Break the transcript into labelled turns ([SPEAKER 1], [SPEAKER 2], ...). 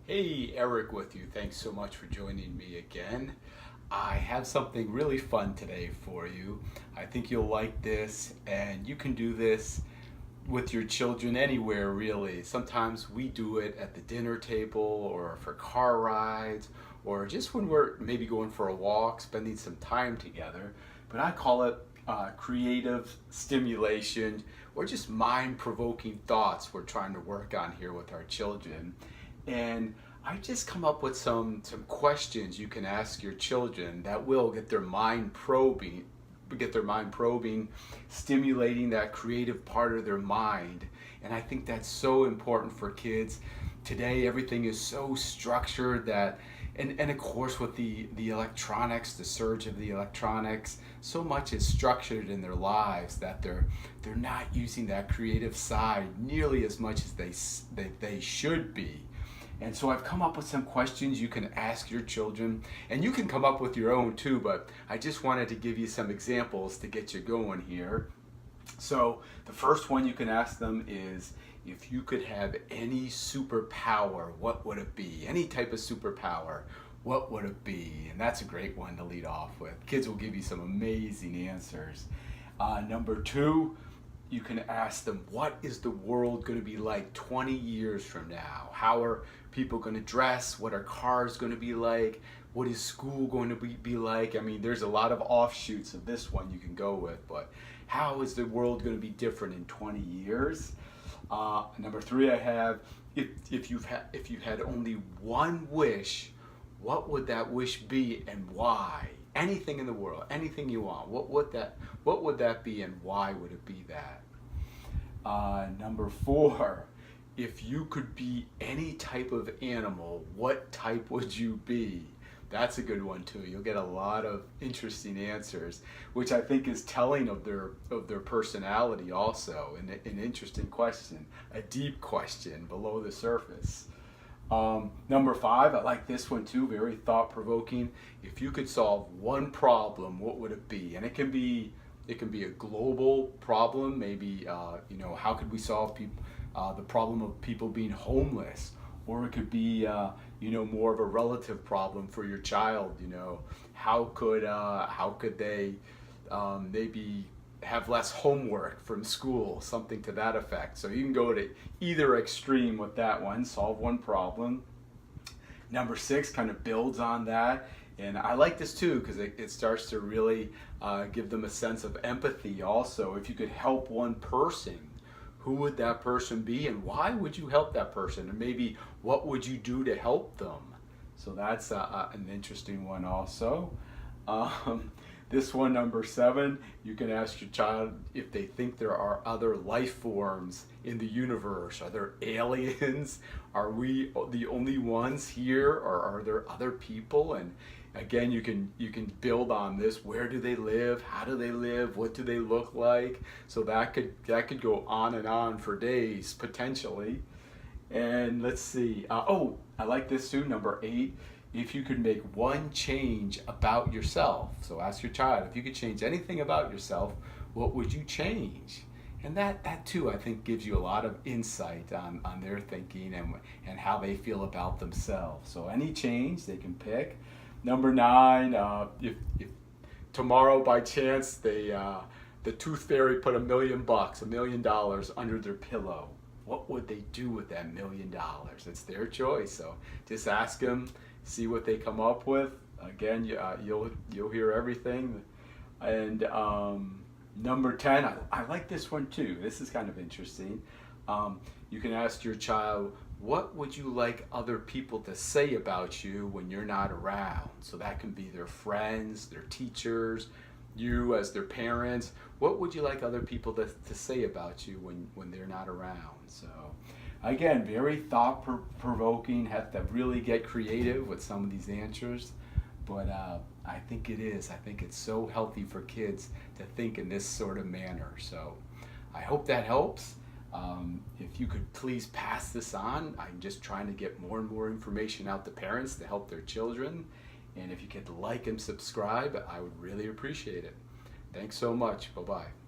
[SPEAKER 1] Hey, Eric with you. Thanks so much for joining me again. I have something really fun today for you. I think you'll like this, and you can do this with your children anywhere, really. Sometimes we do it at the dinner table or for car rides or just when we're maybe going for a walk, spending some time together. But I call it creative stimulation or just mind provoking thoughts we're trying to work on here with our children. And I just come up with some questions you can ask your children that will get their mind probing, stimulating that creative part of their mind. And I think that's so important for kids. Today everything is so structured that and of course with the electronics, the surge of the electronics, so much is structured in their lives that they're not using that creative side nearly as much as they should be. And so I've come up with some questions you can ask your children, and you can come up with your own too, but I just wanted to give you some examples to get you going here. So the first one you can ask them is, if you could have any superpower, what would it be? Any type of superpower, what would it be? And that's a great one to lead off with. Kids will give you some amazing answers. Number two, you can ask them, what is the world going to be like 20 years from now? How are people going to dress? What are cars going to be like? What is school going to be like? I mean, there's a lot of offshoots of this one you can go with, but how is the world going to be different in 20 years? Number three, I have, if you had only one wish, what would that wish be and why? Anything in the world, anything you want, what would that be and why would it be that? Number four, if you could be any type of animal, what type would you be? That's a good one too. You'll get a lot of interesting answers, which I think is telling of their personality also. An interesting question, a deep question below the surface. Number five, I like this one too, very thought-provoking. If you could solve one problem, what would it be? And it can be a global problem. Maybe how could we solve the problem of people being homeless? Or it could be more of a relative problem for your child. How could they maybe have less homework from school, something to that effect. So you can go to either extreme with that one, solve one problem. Number six kind of builds on that. And I like this too because it starts to really give them a sense of empathy also. If you could help one person, who would that person be and why would you help that person? And maybe what would you do to help them? So that's an interesting one also. This one, number seven, you can ask your child if they think there are other life forms in the universe. Are there aliens? Are we the only ones here, or are there other people? And again, you can build on this. Where do they live? How do they live? What do they look like? So that could go on and on for days potentially. And let's see. I like this too. Number eight. If you could make one change about yourself. So ask your child, if you could change anything about yourself, what would you change? And that too, I think, gives you a lot of insight on their thinking and how they feel about themselves. So any change they can pick. Number nine, if tomorrow by chance the tooth fairy put $1 million under their pillow, what would they do with that $1 million? It's their choice. So just ask them. See what they come up with. Again, you'll hear everything. And number 10, I like this one too. This is kind of interesting. You can ask your child, what would you like other people to say about you when you're not around? So that can be their friends, their teachers, you as their parents. What would you like other people to say about you when they're not around? So again, very thought-provoking, have to really get creative with some of these answers, but I think it is. I think it's so healthy for kids to think in this sort of manner. So I hope that helps. If you could please pass this on. I'm just trying to get more and more information out to parents to help their children. And if you could like and subscribe, I would really appreciate it. Thanks so much. Bye-bye.